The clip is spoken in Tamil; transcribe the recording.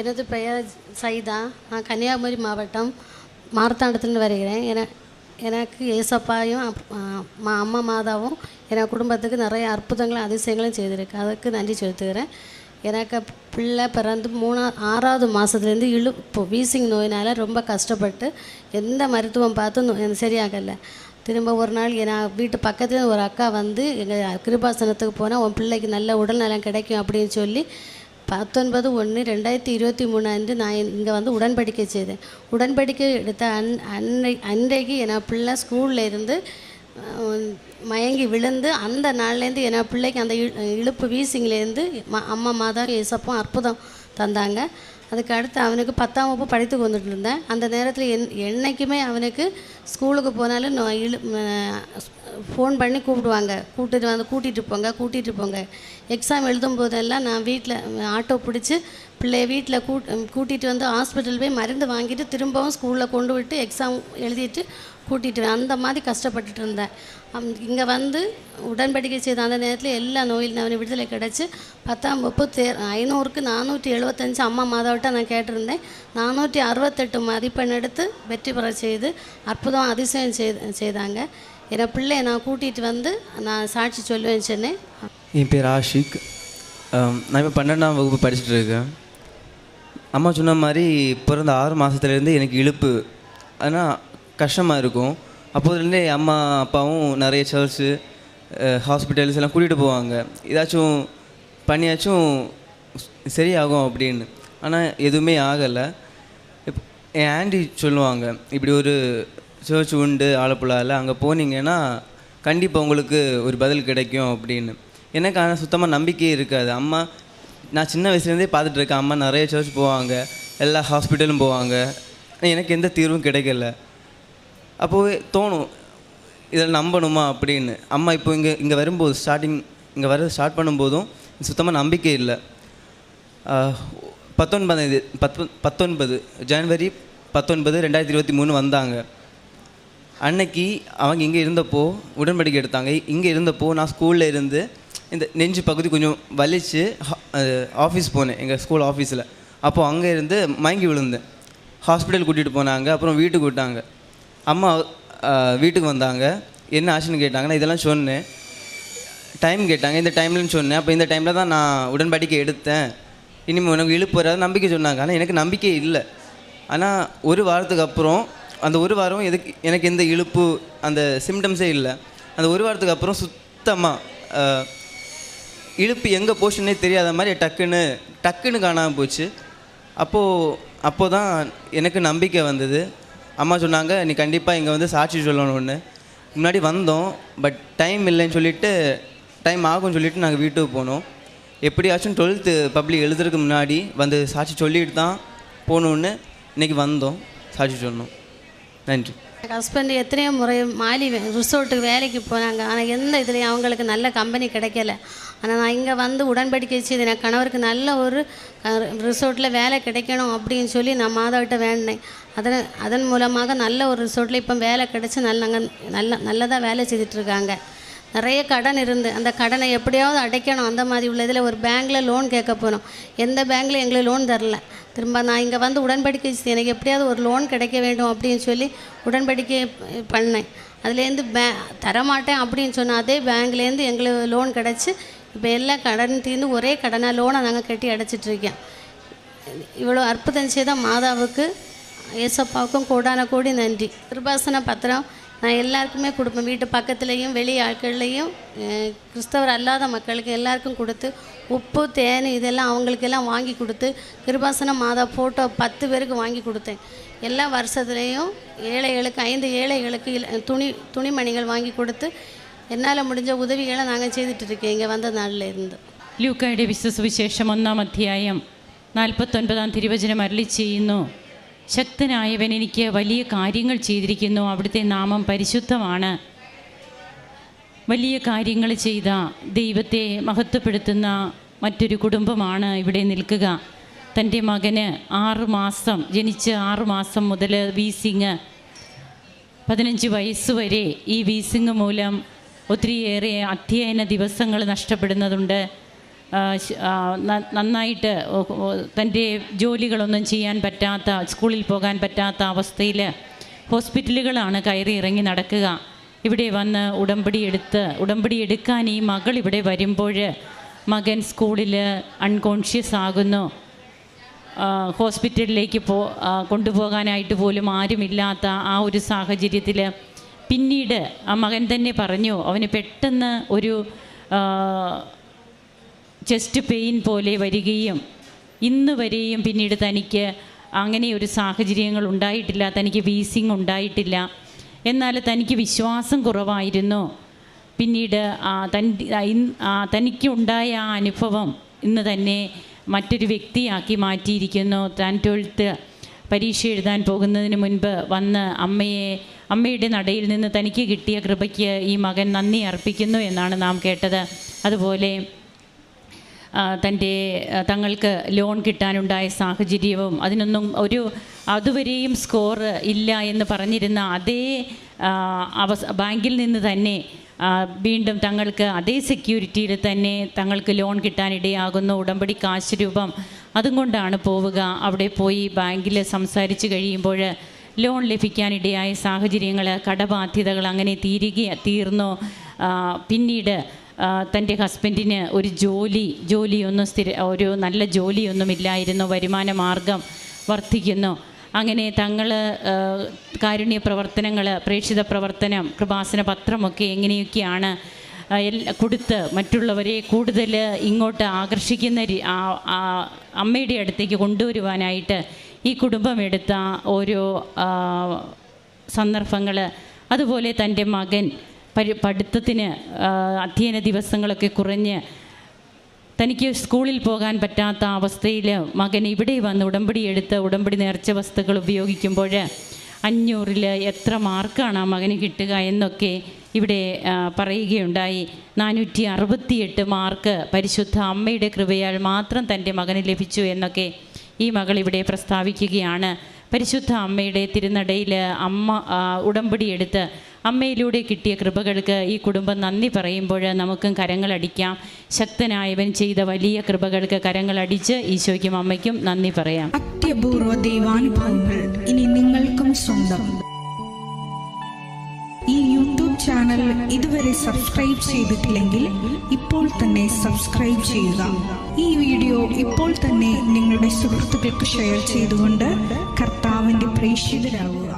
எனது பெயர் சைதா. நான் கன்னியாகுமரி மாவட்டம் மார்த்தாண்டத்துலேருந்து வருகிறேன். எனக்கு ஏசப்பாயும் அம்மா மாதாவும் என் குடும்பத்துக்கு நிறைய அற்புதங்களும் அதிசயங்களும் செய்திருக்கு. அதுக்கு நன்றி செலுத்துகிறேன். எனக்கு பிள்ளை பிறந்து 6வது மாதத்துலேருந்து இப்போ வீசிங் நோயினால் ரொம்ப கஷ்டப்பட்டு எந்த மருத்துவம் பார்த்து சரியாகலை. திரும்ப ஒரு நாள் நான் வீட்டு பக்கத்தில் ஒரு அக்கா வந்து எங்கள் கிருபாசனத்துக்கு போனால் உன் பிள்ளைக்கு நல்ல உடல் நலம் கிடைக்கும் அப்படின்னு சொல்லி 19/1/2023 அன்று நான் இங்கே வந்து உடன்படிக்கை செய்தேன். உடன்படிக்கை எடுத்த அன்றைக்கு என் பிள்ளை ஸ்கூலில் இருந்து மயங்கி விழுந்து அந்த நாள்லேருந்து என் பிள்ளைக்கு அந்த இழுப்பு வீசிங்லேருந்து அம்மா மாதா ஏசப்பும் அற்புதம் தந்தாங்க. அதுக்கு அடுத்து அவனுக்கு 10ஆம் வகுப்பு படித்து வந்துட்டு இருந்தேன். அந்த நேரத்தில் என்றைக்குமே அவனுக்கு ஸ்கூலுக்கு போனாலும் ஃபோன் பண்ணி கூப்பிடுவாங்க, கூட்டிகிட்டு போங்க. எக்ஸாம் எழுதும் போதெல்லாம் நான் வீட்டில் ஆட்டோ பிடிச்சி பிள்ளைய வீட்டில் கூட்டிகிட்டு வந்து ஹாஸ்பிட்டல் போய் மருந்து வாங்கிட்டு திரும்பவும் ஸ்கூலில் கொண்டு விட்டு எக்ஸாம் எழுதிட்டு கூட்டிகிட்டு அந்த மாதிரி கஷ்டப்பட்டுட்டு இருந்தேன். இங்கே வந்து உடன்படிக்கை செய்த அந்த நேரத்தில் எல்லா நோயிலும் அவனை விடுதலை கிடச்சி 10ஆம் வகுப்பு 500க்கு 475 அம்மா மாதாவிட்ட நான் கேட்டிருந்தேன். 468 மதிப்பெண் எடுத்து வெற்றி பெற செய்து அற்புதம் அதிசயம் செய்தாங்க. என் பிள்ளையை நான் கூட்டிகிட்டு வந்து நான் சாட்சி சொல்லுவேன் சொன்னேன். என் பேர் ஆஷிக். நான் இப்போ 12ஆம் வகுப்பு படிச்சுட்டு இருக்கேன். அம்மா சொன்ன மாதிரி பிறந்த 6 மாதத்துலேருந்து எனக்கு இழுப்பு, ஆனால் கஷ்டமாக இருக்கும். அப்போதுலேருந்தே அம்மா அப்பாவும் நிறைய சர்ச்சு ஹாஸ்பிட்டல்ஸ் எல்லாம் கூட்டிகிட்டு போவாங்க, ஏதாச்சும் பண்ணியாச்சும் சரியாகும் அப்படின்னு. ஆனால் எதுவுமே ஆகலை. என் ஆண்டி சொல்லுவாங்க, இப்படி ஒரு சர்ச் உண்டு ஆலப்புழாவில், அங்கே போனீங்கன்னா கண்டிப்பாக உங்களுக்கு ஒரு பதில் கிடைக்கும் அப்படின்னு. எனக்கு ஆனால் சுத்தமாக நம்பிக்கையே இருக்காது. அம்மா நான் சின்ன வயசுலேருந்தே பார்த்துட்ருக்கேன், அம்மா நிறைய சர்ச் போவாங்க, எல்லா ஹாஸ்பிட்டலும் போவாங்க, எனக்கு எந்த தீர்வும் கிடைக்கல. அப்போவே தோணும் இதில் நம்பணுமா அப்படின்னு. அம்மா இப்போ இங்கே வரும்போது இங்கே வர ஸ்டார்ட் பண்ணும்போதும் சுத்தமாக நம்பிக்கை இல்லை. 19 ஜனவரி 19 2023 வந்தாங்க. அன்னைக்கு அவங்க இங்கே இருந்தப்போ உடன்படிக்கை எடுத்தாங்க. இங்கே இருந்தப்போ நான் ஸ்கூலில் இருந்து இந்த நெஞ்சு பகுதி கொஞ்சம் வலிச்சு ஆஃபீஸ் போனேன், எங்கள் ஸ்கூல் ஆஃபீஸில். அப்போது அங்கே இருந்து மயங்கி விழுந்தேன். ஹாஸ்பிட்டல் கூட்டிகிட்டு போனாங்க. அப்புறம் வீட்டுக்கு விட்டாங்க. அம்மா வீட்டுக்கு வந்தாங்க. என்ன ஆச்சுன்னு கேட்டாங்க. நான் இதெல்லாம் சொன்னேன். டைம் கேட்டாங்க. இந்த டைம்லன்னு சொன்னேன். அப்போ இந்த டைமில் தான் நான் உடன்படிக்கை எடுத்தேன், இனிமேல் உனக்கு இழுப்பு வராது நம்பிக்கை சொன்னாங்க. ஆனால் எனக்கு நம்பிக்கை இல்லை. ஆனால் ஒரு வாரத்துக்கு அப்புறம் அந்த ஒரு வாரம் எனக்கு எந்த இழுப்பு அந்த சிம்டம்ஸே இல்லை. அந்த ஒரு வாரத்துக்கு அப்புறம் சுத்தமாக இழுப்பு எங்கே போச்சுன்னே தெரியாத மாதிரி டக்குன்னு காணாமல் போச்சு. அப்போ தான் எனக்கு நம்பிக்கை வந்தது. அம்மா சொன்னாங்க, நீ கண்டிப்பாக இங்கே வந்து சாட்சி சொல்லணும்னு. முன்னாடி வந்தோம், பட் டைம் இல்லைன்னு சொல்லிவிட்டு டைம் ஆகும்னு சொல்லிவிட்டு நாங்கள் வீட்டுக்கு போனோம். எப்படியாச்சும் 12th பப்ளிக் எழுதுறதுக்கு முன்னாடி வந்து சாட்சி சொல்லிட்டு தான் போகணுன்னு இன்றைக்கி வந்தோம், சாட்சி சொன்னோம். நன்றி. எங்கள் ஹஸ்பண்ட் எத்தனையோ முறை மாலி ரிசோர்ட்டுக்கு வேலைக்கு போனாங்க. ஆனால் எந்த இதுலேயும் அவங்களுக்கு நல்ல கம்பெனி கிடைக்கல. ஆனால் நான் இங்கே வந்து உடன்படிக்கை செய்து என் கணவருக்கு நல்ல ஒரு ரிசோர்ட்டில் வேலை கிடைக்கணும் அப்படின்னு சொல்லி நான் மாதாவிட்ட வேண்டினேன். அதன் மூலமாக நல்ல ஒரு ரிசோர்ட்டில் இப்போ வேலை கிடச்சி நல்லதாக வேலை செய்துட்ருக்காங்க. நிறைய கடன் இருந்து அந்த கடனை எப்படியாவது அடைக்கணும். அந்த மாதிரி உள்ள இதில் ஒரு பேங்க்கில் லோன் கேட்க போனோம். எந்த பேங்க்கில் எங்களுக்கு லோன் தரல. திரும்ப நான் இங்கே வந்து உடன்படிக்கை எனக்கு எப்படியாவது ஒரு லோன் கிடைக்க வேண்டும் அப்படின்னு சொல்லி உடன்படிக்கை பண்ணேன். அதுலேருந்து தரமாட்டேன் அப்படின்னு சொன்னால் அதே பேங்க்லேருந்து எங்களுக்கு லோன் கிடச்சி இப்போ எல்லா கடன் தீர்ந்து ஒரே கடனாக லோனை நாங்கள் கட்டி அடைச்சிட்ருக்கேன். இவ்வளோ அற்புதம் செய்த மாதாவுக்கு ஏசப்பாவுக்கும் கோடான கோடி நன்றி. கிருபாசன பத்திரம் நான் எல்லாருக்குமே கொடுப்பேன். வீட்டு பக்கத்துலேயும் வெளி ஆட்கள்லேயும் கிறிஸ்தவர் அல்லாத மக்களுக்கு எல்லாருக்கும் கொடுத்து உப்பு தேன் இதெல்லாம் அவங்களுக்கெல்லாம் வாங்கி கொடுத்து கிருபாசன மாதா ஃபோட்டோ 10 பேருக்கு வாங்கி கொடுத்தேன். எல்லா வருஷத்துலேயும் ஏழைகளுக்கு 5 ஏழைகளுக்கு துணிமணிகள் வாங்கி கொடுத்து என்னால் முடிஞ்ச உதவிகளை நாங்கள் செய்துட்ருக்கேன் இங்கே வந்த நாளில் இருந்து. ലൂക്കായുടെ വിശുദ്ധസുവിശേഷം 1-ാം അധ്യായം 49-ാം തിരുവചനം അരുളി ചെയ്യുന്നു, ശക്തനായവൻ എനിക്ക് വലിയ കാര്യങ്ങൾ ചെയ്തിരിക്കുന്നു, അവിടുത്തെ നാമം പരിശുദ്ധമാണ്. വലിയ കാര്യങ്ങൾ ചെയ്ത ദൈവത്തെ മഹത്വപ്പെടുത്തുന്ന മറ്റൊരു കുടുംബമാണ് ഇവിടെ നിൽക്കുക. തൻ്റെ മകന് 6 മാസം ജനിച്ച് 6 മാസം മുതൽ വീസിങ് 15 വയസ്സ് വരെ ഈ വീസിങ് മൂലം ഒത്തിരിയേറെ അധ്യയന ദിവസങ്ങൾ നഷ്ടപ്പെടുന്നതുണ്ട്. നന്നായിട്ട് തൻ്റെ ജോലികളൊന്നും ചെയ്യാൻ പറ്റാത്ത, സ്കൂളിൽ പോകാൻ പറ്റാത്ത അവസ്ഥയിൽ ഹോസ്പിറ്റലുകളാണ് കയറി ഇറങ്ങി നടക്കുക. ഇവിടെ വന്ന് ഉടമ്പടി എടുക്കാൻ ഈ മകൾ ഇവിടെ വരുമ്പോൾ മകൻ സ്കൂളിൽ അൺകോൺഷ്യസ് ആകുന്നു. ഹോസ്പിറ്റലിലേക്ക് കൊണ്ടുപോകാനായിട്ട് പോലും ആരുമില്ലാത്ത ആ ഒരു സാഹചര്യത്തിൽ പിന്നീട് ആ മകൻ തന്നെ പറഞ്ഞു, അവന് പെട്ടെന്ന് ഒരു ചെസ്റ്റ് പെയിൻ പോലെ വരികയും ഇന്ന് വരെയും പിന്നീട് തനിക്ക് അങ്ങനെ ഒരു സാഹചര്യങ്ങൾ ഉണ്ടായിട്ടില്ല, തനിക്ക് വീസിങ് ഉണ്ടായിട്ടില്ല. എന്നാൽ തനിക്ക് വിശ്വാസം കുറവായിരുന്നു. പിന്നീട് തനിക്കുണ്ടായ ആ അനുഭവം ഇന്ന് തന്നെ മറ്റൊരു വ്യക്തിയാക്കി മാറ്റിയിരിക്കുന്നു. താൻ 12th പരീക്ഷ എഴുതാൻ പോകുന്നതിന് മുൻപ് വന്ന് അമ്മയുടെ നടയിൽ നിന്ന് തനിക്ക് കിട്ടിയ കൃപയ്ക്ക് ഈ മകൻ നന്ദി അർപ്പിക്കുന്നു എന്നാണ് നാം കേട്ടത്. അതുപോലെ തങ്ങൾക്ക് ലോൺ കിട്ടാനുണ്ടായ സാഹചര്യവും അതിനൊന്നും അതുവരെയും സ്കോർ ഇല്ല എന്ന് പറഞ്ഞിരുന്ന അതേ ബാങ്കിൽ നിന്ന് തന്നെ വീണ്ടും തങ്ങൾക്ക് അതേ സെക്യൂരിറ്റിയിൽ തന്നെ തങ്ങൾക്ക് ലോൺ കിട്ടാനിടയാകുന്നു. ഉടമ്പടി കാശ് രൂപം അതും കൊണ്ടാണ് പോവുക. അവിടെ പോയി ബാങ്കിൽ സംസാരിച്ച് കഴിയുമ്പോൾ ലോൺ ലഭിക്കാനിടയായ സാഹചര്യങ്ങൾ, കടബാധ്യതകൾ അങ്ങനെ തീർന്നു. പിന്നീട് തൻ്റെ ഹസ്ബൻഡിന് ഒരു ജോലിയൊന്നും ഒരു നല്ല ജോലിയൊന്നുമില്ലായിരുന്നു. വരുമാന മാർഗം വർദ്ധിക്കുന്നു. അങ്ങനെ തങ്ങൾ കാരുണ്യ പ്രവർത്തനങ്ങൾ, പ്രേക്ഷിത പ്രവർത്തനം, കൃപാസന പത്രമൊക്കെ എങ്ങനെയൊക്കെയാണ് കൊടുത്ത് മറ്റുള്ളവരെ കൂടുതൽ ഇങ്ങോട്ട് ആകർഷിക്കുന്ന അമ്മയുടെ അടുത്തേക്ക് കൊണ്ടുവരുവാനായിട്ട് ഈ കുടുംബം എടുത്ത ഓരോ സന്ദർഭങ്ങൾ. അതുപോലെ തൻ്റെ മകൻ പഠിത്തത്തിന് അധ്യയന ദിവസങ്ങളൊക്കെ കുറഞ്ഞ് തനിക്ക് സ്കൂളിൽ പോകാൻ പറ്റാത്ത അവസ്ഥയിൽ മകൻ ഇവിടെ വന്ന് ഉടമ്പടി നേർച്ച വസ്തുക്കൾ ഉപയോഗിക്കുമ്പോൾ 500-ൽ എത്ര മാർക്കാണ് ആ മകന് കിട്ടുക എന്നൊക്കെ ഇവിടെ പറയുകയുണ്ടായി. 468 മാർക്ക് പരിശുദ്ധ അമ്മയുടെ കൃപയാൽ മാത്രം തൻ്റെ മകന് ലഭിച്ചു എന്നൊക്കെ ഈ മകൾ ഇവിടെ പ്രസ്താവിക്കുകയാണ്. പരിശുദ്ധ അമ്മയുടെ തിരുനടയിൽ ഉടമ്പടി എടുത്ത് അമ്മയിലൂടെ കിട്ടിയ കൃപകൾക്ക് ഈ കുടുംബം നന്ദി പറയുമ്പോൾ നമുക്കും കരങ്ങളടിക്കാം. ശക്തനായവൻ ചെയ്ത വലിയ കൃപകൾക്ക് കരങ്ങളടിച്ച് ഈശോയ്ക്കും അമ്മയ്ക്കും നന്ദി പറയാം. അത്യപൂർവ ദൈവാനുഭവങ്ങൾ ഇനി നിങ്ങൾക്കും സ്വന്തം. ഈ യൂട്യൂബ് ചാനൽ ഇതുവരെ സബ്സ്ക്രൈബ് ചെയ്തിട്ടില്ലെങ്കിൽ ഇപ്പോൾ തന്നെ സബ്സ്ക്രൈബ് ചെയ്യുക. ഈ വീഡിയോ ഇപ്പോൾ തന്നെ നിങ്ങളുടെ സുഹൃത്തുക്കൾക്ക് ഷെയർ ചെയ്തുകൊണ്ട് കർത്താവിൻ്റെ പ്രേക്ഷിതരാകുക.